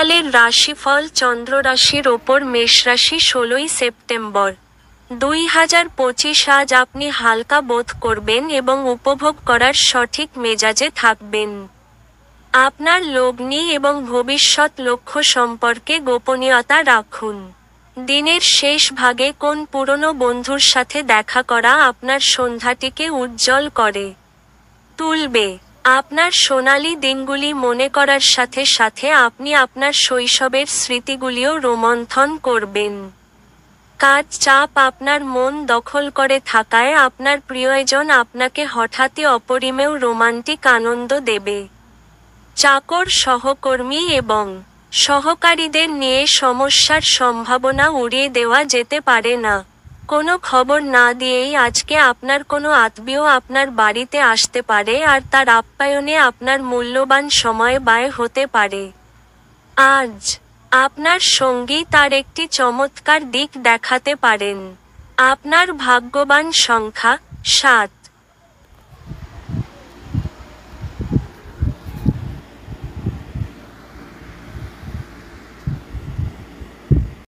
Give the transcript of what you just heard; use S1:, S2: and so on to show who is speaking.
S1: কালের রাশিফল চন্দ্র রাশির ওপর মেষ রাশি 16ই সেপ্টেম্বর 2025। আজ আপনি হালকা বোধ করবেন এবং উপভোগ করার সঠিক মেজাজে থাকবেন। আপনার লগ্নি এবং ভবিষ্যৎ লক্ষ্য সম্পর্কে গোপনীয়তা রাখুন। দিনের শেষ ভাগে কোন পুরনো বন্ধুর সাথে দেখা করা আপনার সন্ধ্যাটিকে উজ্জ্বল করে তুলবে। আপনার সোনালী দিনগুলি মনে করার সাথে সাথে আপনি আপনার শৈশবের স্মৃতিগুলিও রোমন্থন করবেন। কাজ চাপ আপনার মন দখল করে থাকায় আপনার প্রিয়জন আপনাকে হঠাৎই অপরিমেয় রোমান্টিক আনন্দ দেবে। চাকর, সহকর্মী এবং সহকারীদের নিয়ে সমস্যার সম্ভাবনা উড়িয়ে দেওয়া যেতে পারে না। কোনো খবর না দিয়েই আজকে আপনার কোনো আত্মীয় আপনার বাড়িতে আসতে পারে আর তার আপ্যায়নে আপনার মূল্যবান সময় ব্যয় হতে পারে। আজ আপনার সঙ্গী তার একটি চমৎকার দিক দেখাতে পারেন। আপনার ভাগ্যবান সংখ্যা 7।